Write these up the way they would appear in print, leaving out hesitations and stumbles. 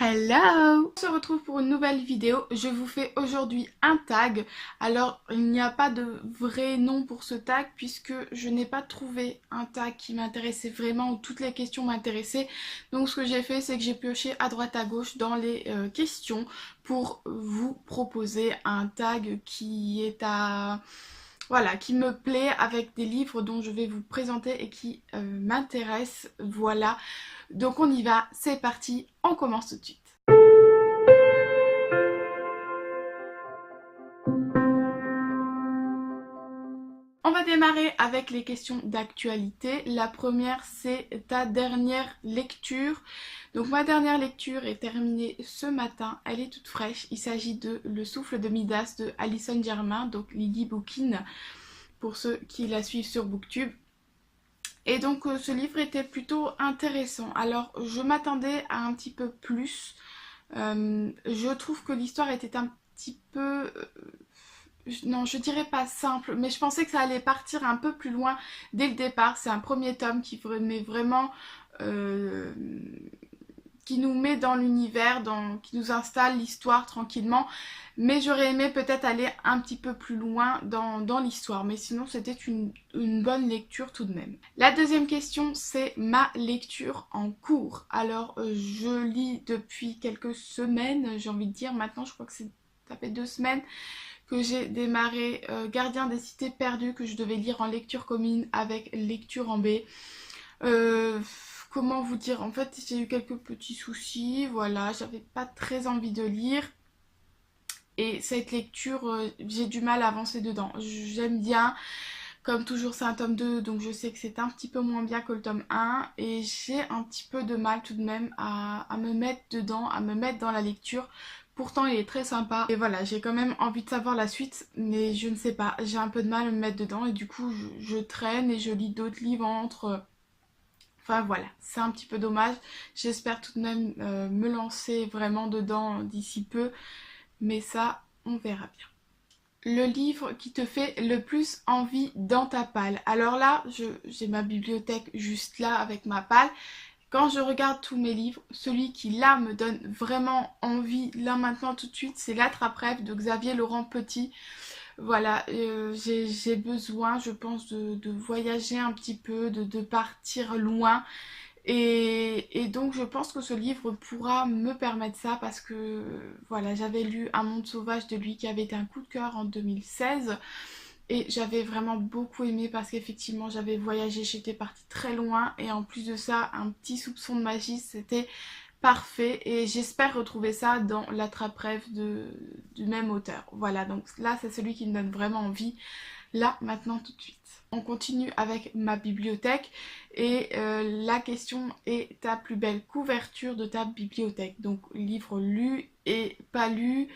Hello! On se retrouve pour une nouvelle vidéo. Je vous fais aujourd'hui un tag. Alors, il n'y a pas de vrai nom pour ce tag puisque je n'ai pas trouvé un tag qui m'intéressait vraiment où toutes les questions m'intéressaient. Donc, ce que j'ai fait, c'est que j'ai pioché à droite à gauche dans les questions pour vous proposer un tag qui est à... Voilà, qui me plaît avec des livres dont je vais vous présenter et qui m'intéressent. Voilà. Donc on y va, c'est parti, on commence tout de suite. On va démarrer avec les questions d'actualité. La première, c'est ta dernière lecture. Donc ma dernière lecture est terminée ce matin, elle est toute fraîche. Il s'agit de Le souffle de Midas de Alison Germain, donc Lily Bookin, pour ceux qui la suivent sur Booktube. Et donc ce livre était plutôt intéressant. Alors je m'attendais à un petit peu plus. Je trouve que l'histoire était un petit peu... non, je dirais pas simple, mais je pensais que ça allait partir un peu plus loin dès le départ. C'est un premier tome qui met vraiment... euh, qui nous met dans l'univers, qui nous installe l'histoire tranquillement. Mais j'aurais aimé peut-être aller un petit peu plus loin dans l'histoire. Mais sinon, c'était une bonne lecture tout de même. La deuxième question, c'est ma lecture en cours. Alors, je lis depuis quelques semaines, j'ai envie de dire. Maintenant, je crois que ça fait 2 semaines que j'ai démarré Gardien des cités perdues, que je devais lire en lecture commune avec lecture en B. Euh, Comment vous dire, en fait j'ai eu quelques petits soucis, voilà, j'avais pas très envie de lire et cette lecture, j'ai du mal à avancer dedans. J'aime bien, comme toujours c'est un tome 2 donc je sais que c'est un petit peu moins bien que le tome 1 et j'ai un petit peu de mal tout de même à me mettre dedans, à me mettre dans la lecture. Pourtant il est très sympa et voilà, j'ai quand même envie de savoir la suite mais je ne sais pas, j'ai un peu de mal à me mettre dedans et du coup je traîne et je lis d'autres livres entre... Enfin voilà, c'est un petit peu dommage. J'espère tout de même me lancer vraiment dedans d'ici peu, mais ça, on verra bien. Le livre qui te fait le plus envie dans ta palle. Alors là, j'ai ma bibliothèque juste là avec ma palle. Quand je regarde tous mes livres, celui qui là me donne vraiment envie, là maintenant tout de suite, c'est L'Attrape-Rêve de Xavier Laurent Petit. Voilà, j'ai besoin, je pense, de voyager un petit peu, de partir loin. Et donc je pense que ce livre pourra me permettre ça parce que voilà, j'avais lu Un monde sauvage de lui qui avait été un coup de cœur en 2016 et j'avais vraiment beaucoup aimé parce qu'effectivement j'avais voyagé, j'étais partie très loin et en plus de ça un petit soupçon de magie, c'était parfait et j'espère retrouver ça dans L'Attrape-Rêve du même auteur. Voilà, donc là c'est celui qui me donne vraiment envie, là, maintenant, tout de suite. On continue avec ma bibliothèque et la question est ta plus belle couverture de ta bibliothèque. Donc livre lu et pas lu,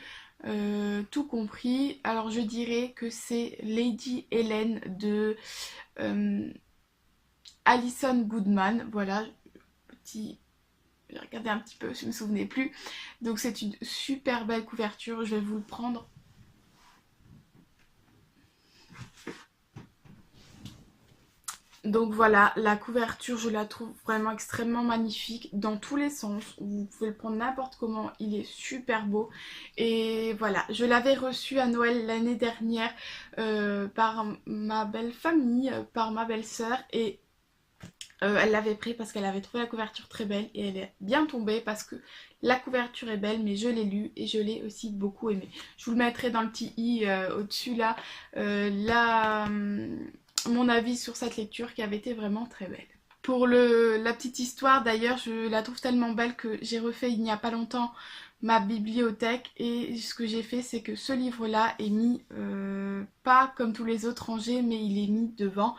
tout compris. Alors je dirais que c'est Lady Helen de euh, Alison Goodman. Voilà, petit... J'ai regardé un petit peu, je me souvenais plus. Donc c'est une super belle couverture, je vais vous le prendre. Donc voilà, la couverture, je la trouve vraiment extrêmement magnifique dans tous les sens. Vous pouvez le prendre n'importe comment, il est super beau. Et voilà, je l'avais reçu à Noël l'année dernière par ma belle famille, par ma belle-sœur. Et elle l'avait pris parce qu'elle avait trouvé la couverture très belle. Et elle est bien tombée parce que la couverture est belle, mais je l'ai lu et je l'ai aussi beaucoup aimé. Je vous le mettrai dans le petit i au-dessus là. Mon avis sur cette lecture qui avait été vraiment très belle. Pour la petite histoire d'ailleurs, je la trouve tellement belle que j'ai refait il n'y a pas longtemps ma bibliothèque et ce que j'ai fait c'est que ce livre là est mis pas comme tous les autres rangés mais il est mis devant,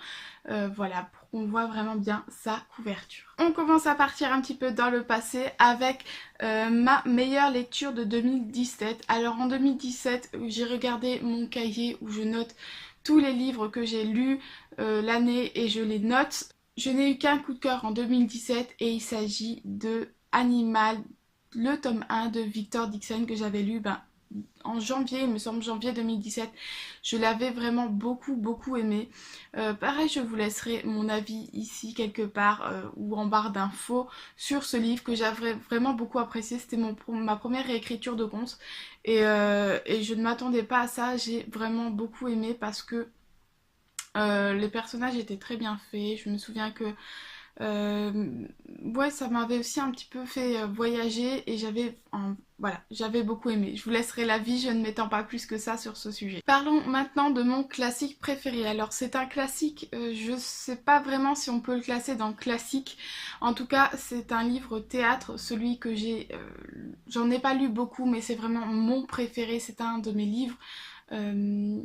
voilà, pour qu'on voit vraiment bien sa couverture. On commence à partir un petit peu dans le passé avec ma meilleure lecture de 2017. Alors en 2017 j'ai regardé mon cahier où je note tous les livres que j'ai lus l'année et je les note. Je n'ai eu qu'un coup de cœur en 2017 et il s'agit de Animal, le tome 1 de Victor Dixon que j'avais lu en janvier, il me semble janvier 2017. Je l'avais vraiment beaucoup aimé. Pareil, je vous laisserai mon avis ici quelque part ou en barre d'infos sur ce livre que j'avais vraiment beaucoup apprécié. C'était ma première réécriture de contes et je ne m'attendais pas à ça. J'ai vraiment beaucoup aimé parce que les personnages étaient très bien faits. Je me souviens que ouais, ça m'avait aussi un petit peu fait voyager et voilà, j'avais beaucoup aimé. Je vous laisserai l'avis, je ne m'étends pas plus que ça sur ce sujet. Parlons maintenant de mon classique préféré. Alors c'est un classique, je sais pas vraiment si on peut le classer dans classique. En tout cas, c'est un livre théâtre, celui que j'en ai pas lu beaucoup, mais c'est vraiment mon préféré. C'est un de mes livres. Euh,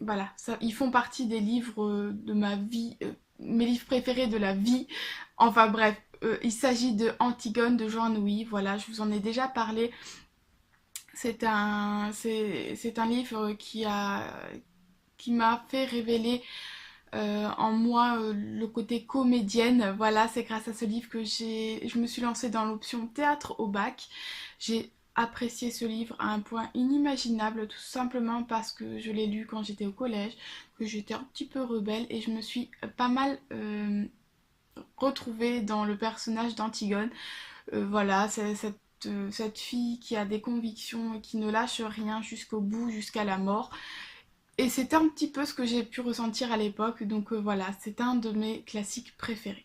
voilà, ils font partie des livres de ma vie, mes livres préférés de la vie. Enfin bref, il s'agit de Antigone de Jean Anouilh. Voilà, je vous en ai déjà parlé. C'est un livre qui m'a fait révéler en moi le côté comédienne. Voilà, c'est grâce à ce livre que je me suis lancée dans l'option théâtre au bac. J'ai apprécié ce livre à un point inimaginable, tout simplement parce que je l'ai lu quand j'étais au collège, que j'étais un petit peu rebelle et je me suis pas mal retrouvée dans le personnage d'Antigone. Voilà, c'est cette fille qui a des convictions et qui ne lâche rien jusqu'au bout, jusqu'à la mort. Et c'est un petit peu ce que j'ai pu ressentir à l'époque, donc voilà, c'est un de mes classiques préférés.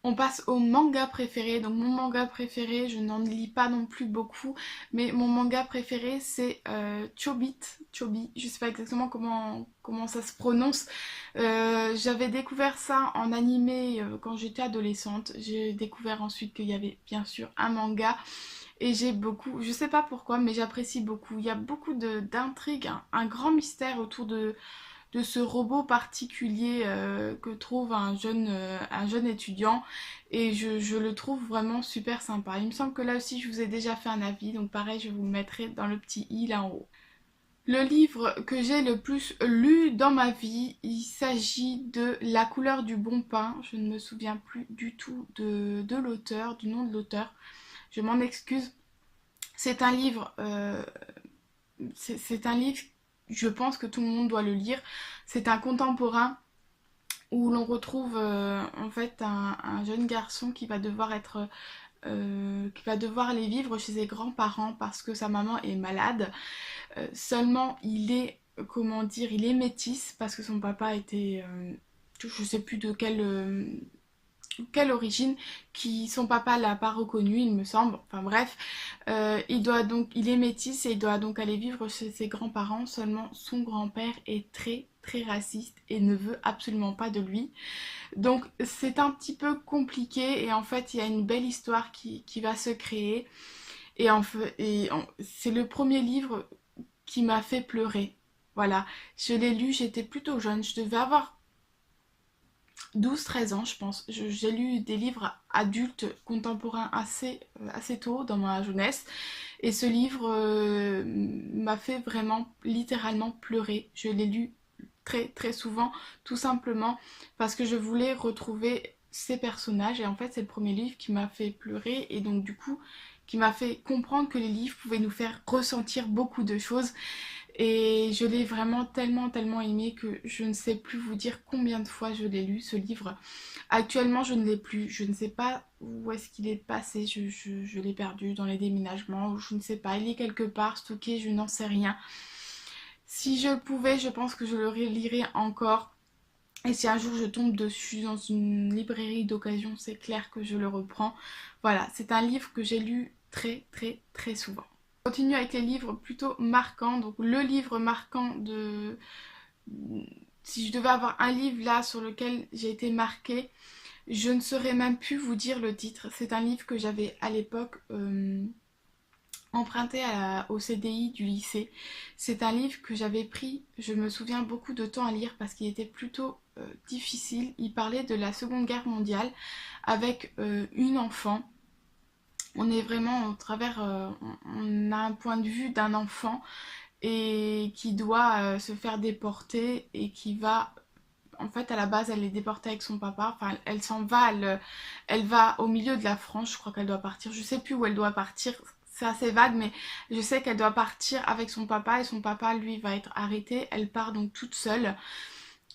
On passe au manga préféré. Donc mon manga préféré, je n'en lis pas non plus beaucoup, mais mon manga préféré c'est Chobi, je sais pas exactement comment ça se prononce. J'avais découvert ça en animé quand j'étais adolescente. J'ai découvert ensuite qu'il y avait bien sûr un manga. Et j'ai beaucoup, je sais pas pourquoi, mais j'apprécie beaucoup. Il y a beaucoup d'intrigues, un grand mystère autour de ce robot particulier que trouve un jeune étudiant et je le trouve vraiment super sympa. Il me semble que là aussi je vous ai déjà fait un avis, donc pareil je vous le mettrai dans le petit i là en haut. Le livre que j'ai le plus lu dans ma vie, il s'agit de La couleur du bon pain. Je ne me souviens plus du tout de l'auteur, du nom de l'auteur. Je m'en excuse. C'est un livre, c'est un livre, je pense que tout le monde doit le lire. C'est un contemporain où l'on retrouve en fait un jeune garçon qui va devoir aller vivre chez ses grands-parents parce que sa maman est malade. Seulement il est, comment dire, il est métis parce que son papa était, je sais plus de quelle origine, qui son papa l'a pas reconnu il me semble, enfin bref, il est métis et il doit donc aller vivre chez ses grands-parents, seulement son grand-père est très raciste et ne veut absolument pas de lui. Donc c'est un petit peu compliqué et en fait il y a une belle histoire qui va se créer et c'est le premier livre qui m'a fait pleurer. Voilà, je l'ai lu, j'étais plutôt jeune, je devais avoir 12 13 ans je pense. J'ai lu des livres adultes contemporains assez tôt dans ma jeunesse et ce livre m'a fait vraiment littéralement pleurer. Je l'ai lu très souvent tout simplement parce que je voulais retrouver ces personnages et en fait c'est le premier livre qui m'a fait pleurer et donc du coup qui m'a fait comprendre que les livres pouvaient nous faire ressentir beaucoup de choses et je l'ai vraiment tellement aimé que je ne sais plus vous dire combien de fois je l'ai lu ce livre. Actuellement je ne l'ai plus, je ne sais pas où est-ce qu'il est passé, je l'ai perdu dans les déménagements, je ne sais pas, il est quelque part stocké, je n'en sais rien. Si je pouvais, je pense que je le relirais encore. Et si un jour je tombe dessus dans une librairie d'occasion, c'est clair que je le reprends. Voilà, c'est un livre que j'ai lu très souvent. On continue avec les livres plutôt marquants. Donc le livre marquant de... Si je devais avoir un livre là sur lequel j'ai été marquée, je ne saurais même plus vous dire le titre. C'est un livre que j'avais à l'époque emprunté au CDI du lycée. C'est un livre que j'avais pris, je me souviens, beaucoup de temps à lire parce qu'il était plutôt difficile. Il parlait de la Seconde Guerre mondiale avec une enfant. On est vraiment au travers, on a un point de vue d'un enfant et qui doit se faire déporter et qui va, en fait à la base elle est déportée avec son papa, enfin elle s'en va, elle va au milieu de la France, je crois qu'elle doit partir, je sais plus où elle doit partir, c'est assez vague, mais je sais qu'elle doit partir avec son papa et son papa, lui, va être arrêté. Elle part donc toute seule.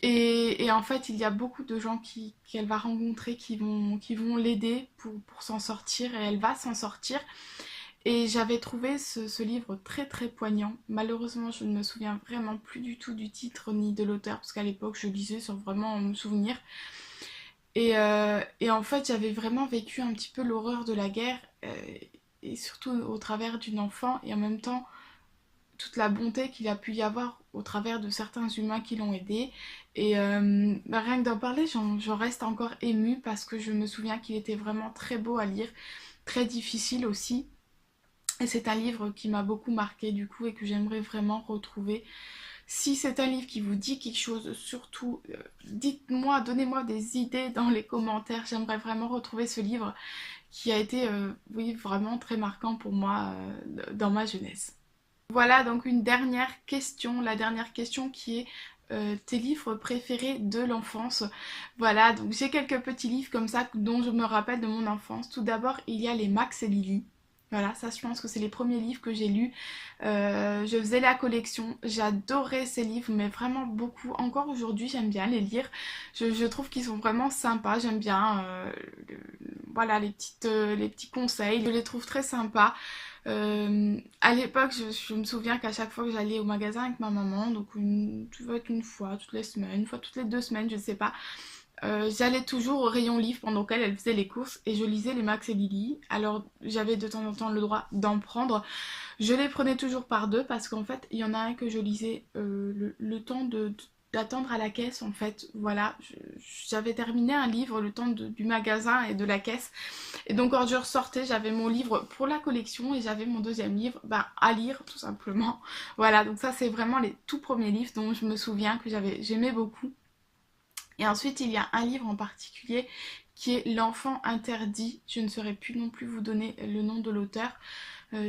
Et en fait, il y a beaucoup de gens qu'elle va rencontrer qui vont l'aider pour s'en sortir et elle va s'en sortir. Et j'avais trouvé ce livre très très poignant. Malheureusement, je ne me souviens vraiment plus du tout du titre ni de l'auteur parce qu'à l'époque, je lisais sans vraiment me souvenir. Et en fait, j'avais vraiment vécu un petit peu l'horreur de la guerre et surtout au travers d'une enfant et en même temps toute la bonté qu'il a pu y avoir au travers de certains humains qui l'ont aidé. Et rien que d'en parler, j'en reste encore émue parce que je me souviens qu'il était vraiment très beau à lire, très difficile aussi. Et c'est un livre qui m'a beaucoup marqué du coup et que j'aimerais vraiment retrouver. Si c'est un livre qui vous dit quelque chose, surtout dites-moi, donnez-moi des idées dans les commentaires. J'aimerais vraiment retrouver ce livre qui a été oui, vraiment très marquant pour moi dans ma jeunesse. Voilà donc une dernière question, la dernière question qui est tes livres préférés de l'enfance. Voilà, donc j'ai quelques petits livres comme ça dont je me rappelle de mon enfance. Tout d'abord, il y a les Max et Lily. Voilà, ça je pense que c'est les premiers livres que j'ai lus. Je faisais la collection, j'adorais ces livres, mais vraiment beaucoup. Encore aujourd'hui, j'aime bien les lire. Je trouve qu'ils sont vraiment sympas, j'aime bien voilà, les petits conseils, je les trouve très sympas. À l'époque, je me souviens qu'à chaque fois que j'allais au magasin avec ma maman, donc tu vois, une fois toutes les semaines, une fois toutes les 2 semaines, je sais pas, j'allais toujours au rayon livre pendant qu'elle faisait les courses et je lisais les Max et Lily. Alors j'avais de temps en temps le droit d'en prendre. Je les prenais toujours par deux parce qu'en fait il y en a un que je lisais le temps d'attendre à la caisse en fait. Voilà, j'avais terminé un livre le temps du magasin et de la caisse. Et donc quand je ressortais, j'avais mon livre pour la collection et j'avais mon deuxième livre à lire tout simplement. Voilà, donc ça c'est vraiment les tout premiers livres dont je me souviens que j'aimais beaucoup. Et ensuite, il y a un livre en particulier qui est L'enfant interdit. Je ne saurais plus non plus vous donner le nom de l'auteur.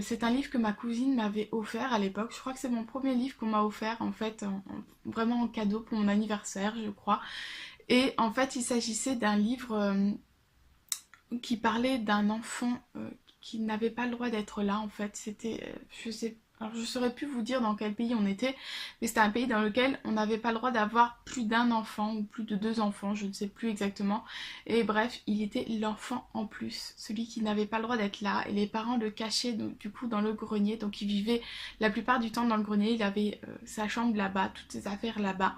C'est un livre que ma cousine m'avait offert à l'époque. Je crois que c'est mon premier livre qu'on m'a offert en fait, vraiment en cadeau pour mon anniversaire, je crois. Et en fait, il s'agissait d'un livre qui parlait d'un enfant qui n'avait pas le droit d'être là en fait. C'était, je sais alors je saurais plus vous dire dans quel pays on était, mais c'était un pays dans lequel on n'avait pas le droit d'avoir plus d'un enfant ou plus de 2 enfants, je ne sais plus exactement. Et bref, il était l'enfant en plus, celui qui n'avait pas le droit d'être là. Et les parents le cachaient donc, du coup dans le grenier, donc il vivait la plupart du temps dans le grenier, il avait sa chambre là-bas, toutes ses affaires là-bas.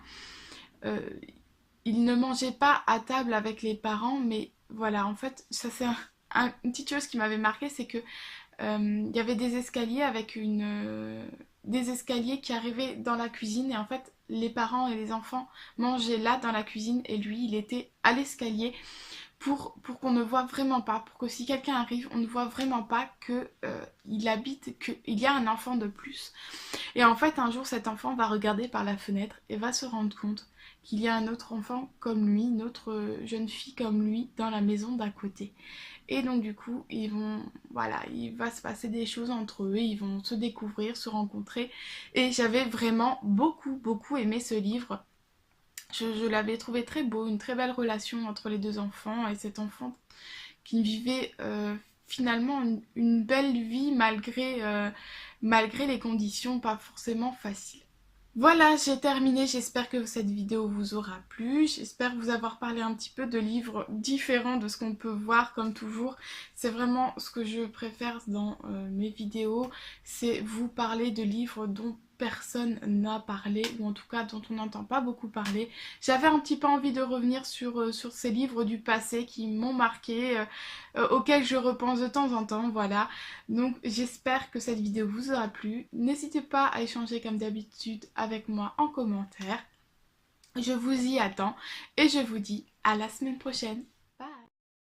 Euh, il ne mangeait pas à table avec les parents, mais voilà, en fait, ça c'est une petite chose qui m'avait marqué, c'est que il y avait des escaliers avec des escaliers qui arrivaient dans la cuisine et en fait les parents et les enfants mangeaient là dans la cuisine et lui il était à l'escalier pour qu'on ne voit vraiment pas, pour que si quelqu'un arrive, on ne voit vraiment pas que il habite, qu'il y a un enfant de plus. Et en fait, un jour, cet enfant va regarder par la fenêtre et va se rendre compte qu'il y a un autre enfant comme lui, une autre jeune fille comme lui dans la maison d'à côté. Et donc du coup, voilà, il va se passer des choses entre eux, ils vont se découvrir, se rencontrer. Et j'avais vraiment beaucoup, beaucoup aimé ce livre. Je l'avais trouvé très beau, une très belle relation entre les deux enfants et cet enfant qui vivait finalement une belle vie malgré les conditions pas forcément faciles. Voilà, j'ai terminé, j'espère que cette vidéo vous aura plu, j'espère vous avoir parlé un petit peu de livres différents de ce qu'on peut voir comme toujours. C'est vraiment ce que je préfère dans mes vidéos, c'est vous parler de livres dont personne n'a parlé, ou en tout cas dont on n'entend pas beaucoup parler. J'avais un petit peu envie de revenir sur ces livres du passé qui m'ont marqué, auxquels je repense de temps en temps, voilà. Donc j'espère que cette vidéo vous aura plu. N'hésitez pas à échanger comme d'habitude avec moi en commentaire. Je vous y attends et je vous dis à la semaine prochaine.